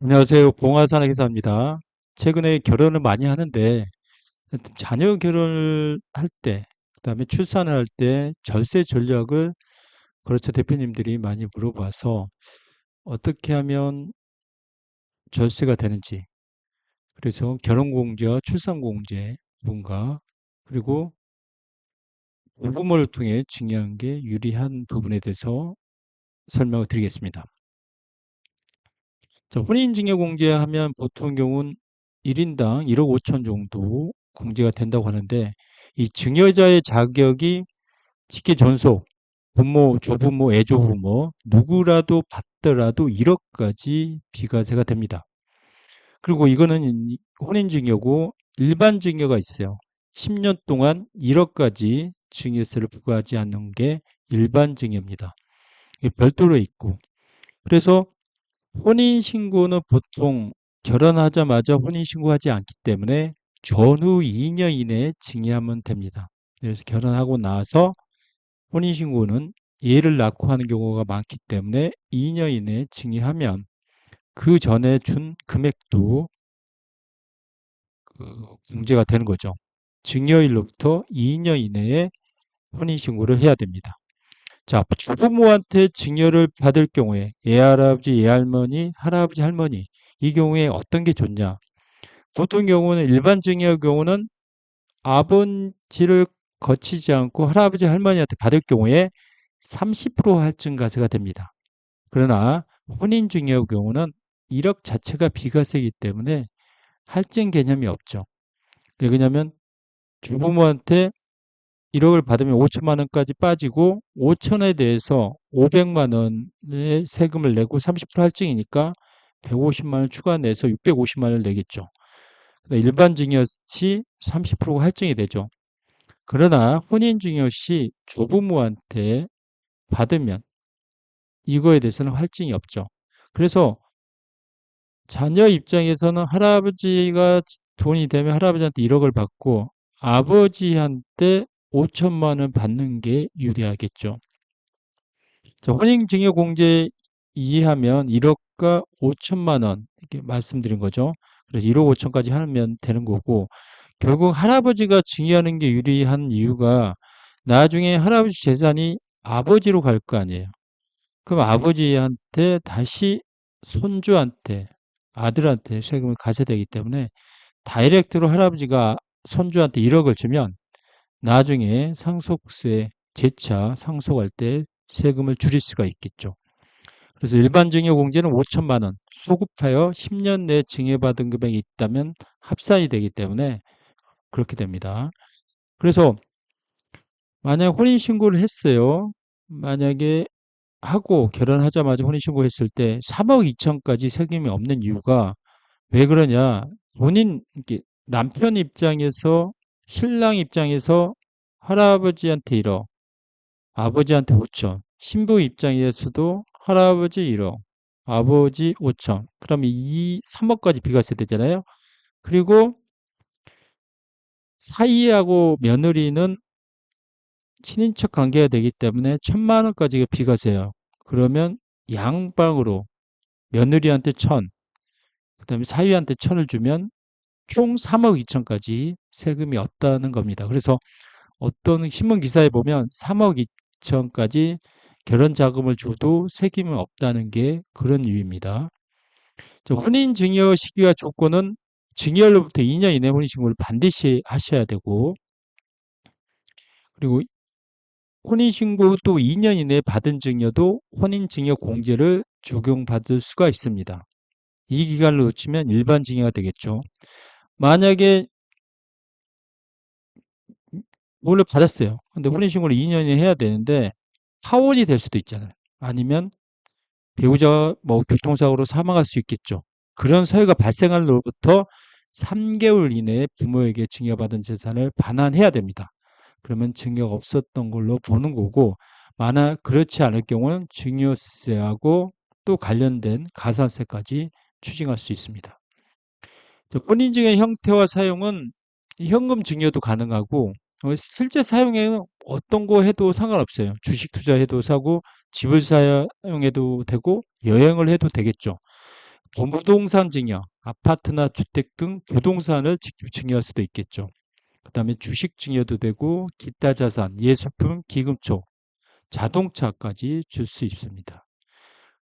안녕하세요. 봉화산의 기사입니다. 최근에 결혼을 많이 하는데 자녀 결혼을 할 때, 그다음에 출산을 할 때 절세 전략을 그렇죠 대표님들이 많이 물어봐서 어떻게 하면 절세가 되는지, 그래서 결혼공제와 출산공제 뭔가, 그리고 부모를 통해 증여한 게 유리한 부분에 대해서 설명을 드리겠습니다. 자, 혼인증여공제하면 보통 경우는 1인당 1억 5천 정도 공제가 된다고 하는데, 이 증여자의 자격이 직계 전속, 부모, 조부모, 애조부모 누구라도 받더라도 1억까지 비과세가 됩니다. 그리고 이거는 혼인증여고 일반 증여가 있어요. 10년 동안 1억까지 증여세를 부과하지 않는 게 일반 증여입니다. 이게 별도로 있고, 그래서 혼인신고는 보통 결혼하자마자 혼인신고하지 않기 때문에 전후 2년 이내에 증여하면 됩니다. 그래서 결혼하고 나서 혼인신고는 애를 낳고 하는 경우가 많기 때문에 2년 이내에 증여하면 그 전에 준 금액도 공제가 되는 거죠. 증여일로부터 2년 이내에 혼인신고를 해야 됩니다. 자, 조부모한테 증여를 받을 경우에 애할아버지, 애할머니, 할아버지, 할머니 이 경우에 어떤 게 좋냐? 보통 경우는 일반 증여의 경우는 아버지를 거치지 않고 할아버지, 할머니한테 받을 경우에 30% 할증과세가 됩니다. 그러나 혼인 증여의 경우는 1억 자체가 비과세이기 때문에 할증 개념이 없죠. 왜냐하면 조부모한테 1억을 받으면 5천만 원까지 빠지고 5천에 대해서 500만 원의 세금을 내고 30% 할증이니까 150만 원 추가 내서 650만 원을 내겠죠. 일반 증여 시 30%가 할증이 되죠. 그러나 혼인 증여 시 조부모한테 받으면 이거에 대해서는 할증이 없죠. 그래서 자녀 입장에서는 할아버지가 돈이 되면 할아버지한테 1억을 받고 아버지한테 5천만 원 받는 게 유리하겠죠. 자, 혼인증여공제 이해하면 1억과 5천만 원 이렇게 말씀드린 거죠. 그래서 1억 5천까지 하면 되는 거고, 결국 할아버지가 증여하는 게 유리한 이유가 나중에 할아버지 재산이 아버지로 갈 거 아니에요. 그럼 아버지한테 다시 손주한테, 아들한테 세금을 가져야 되기 때문에 다이렉트로 할아버지가 손주한테 1억을 주면 나중에 상속세 재차 상속할 때 세금을 줄일 수가 있겠죠. 그래서 일반 증여공제는 5천만 원, 소급하여 10년 내에 증여받은 금액이 있다면 합산이 되기 때문에 그렇게 됩니다. 그래서 만약 혼인신고를 했어요. 만약에 하고 결혼하자마자 혼인신고했을 때 3억 2천까지 세금이 없는 이유가 왜 그러냐? 본인 이렇게 남편 입장에서 신랑 입장에서 할아버지한테 1억, 아버지한테 5천, 신부 입장에서도 할아버지 1억, 아버지 5천. 그러면 이 3억까지 비과세 되잖아요. 그리고 사이하고 며느리는 친인척 관계가 되기 때문에 1천만 원까지가 비과세예요. 그러면 양방으로 며느리한테 1천, 그다음에 사위한테 1천을 주면 총 3억 2천까지 세금이 없다는 겁니다. 그래서 어떤 신문 기사에 보면 3억 2천까지 결혼 자금을 줘도 세금이 없다는 게 그런 이유입니다. 혼인 증여 시기와 조건은 증여일로부터 2년 이내 혼인 신고를 반드시 하셔야 되고, 그리고 혼인 신고 또 2년 이내에 받은 증여도 혼인 증여 공제를 적용받을 수가 있습니다. 이 기간을 놓치면 일반 증여가 되겠죠. 만약에 원래 받았어요. 근데 혼인신고를 2년이 해야 되는데 파혼이 될 수도 있잖아요. 아니면 배우자가 뭐 교통사고로 사망할 수 있겠죠. 그런 사유가 발생한 로부터 3개월 이내에 부모에게 증여받은 재산을 반환해야 됩니다. 그러면 증여가 없었던 걸로 보는 거고, 만약 그렇지 않을 경우는 증여세하고 또 관련된 가산세까지 추징할 수 있습니다. 혼인증여 형태와 사용은 현금 증여도 가능하고, 실제 사용에는 어떤 거 해도 상관없어요. 주식 투자해도 사고 집을 사용해도 되고 여행을 해도 되겠죠. 부동산 증여, 아파트나 주택 등 부동산을 직접 증여할 수도 있겠죠. 그 다음에 주식 증여도 되고 기타 자산, 예술품, 기금초, 자동차까지 줄 수 있습니다.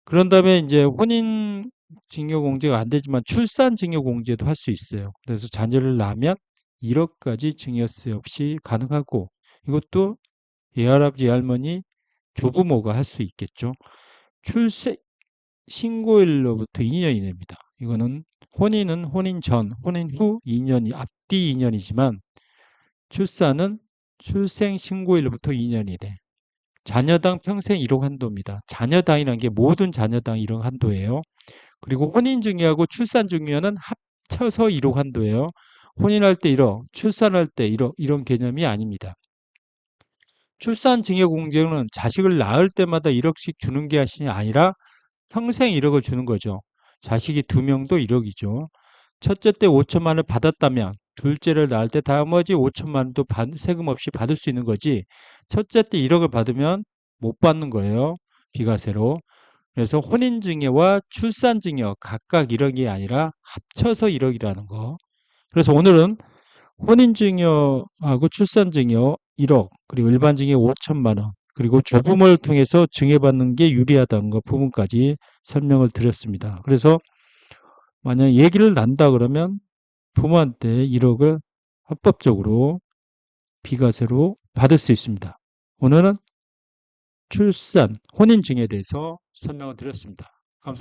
그런 다음에 이제 혼인 증여 공제가 안 되지만 출산 증여 공제도 할 수 있어요. 그래서 자녀를 낳으면 1억까지 증여세 없이 가능하고 이것도 예할아버지, 예할머니, 조부모가 할 수 있겠죠. 출생 신고일로부터 2년 이내입니다. 이거는 혼인은 혼인 전, 혼인 후 2년이 앞뒤 2년이지만 출산은 출생 신고일로부터 2년 이내. 자녀당 평생 1억 한도입니다. 자녀당이라는 게 모든 자녀당 1억 한도예요. 그리고 혼인 증여하고 출산 증여는 합쳐서 1억 한도예요. 혼인할 때 1억, 출산할 때 1억 이런 개념이 아닙니다. 출산 증여 공제는 자식을 낳을 때마다 1억씩 주는 게 아니라 평생 1억을 주는 거죠. 자식이 2명도 1억이죠. 첫째 때 5천만 원을 받았다면 둘째를 낳을 때 나머지 5천만 원도 세금 없이 받을 수 있는 거지. 첫째 때 1억을 받으면 못 받는 거예요. 비과세로. 그래서 혼인증여와 출산증여 각각 1억이 아니라 합쳐서 1억이라는 거. 그래서 오늘은 혼인증여하고 출산증여 1억, 그리고 일반증여 5천만 원, 그리고 조부모를 통해서 증여받는 게 유리하다는 거 부분까지 설명을 드렸습니다. 그래서 만약 얘기를 난다 그러면 부모한테 1억을 합법적으로 비과세로 받을 수 있습니다. 오늘은 출산, 혼인증여에 대해서 설명을 드렸습니다. 감사합니다.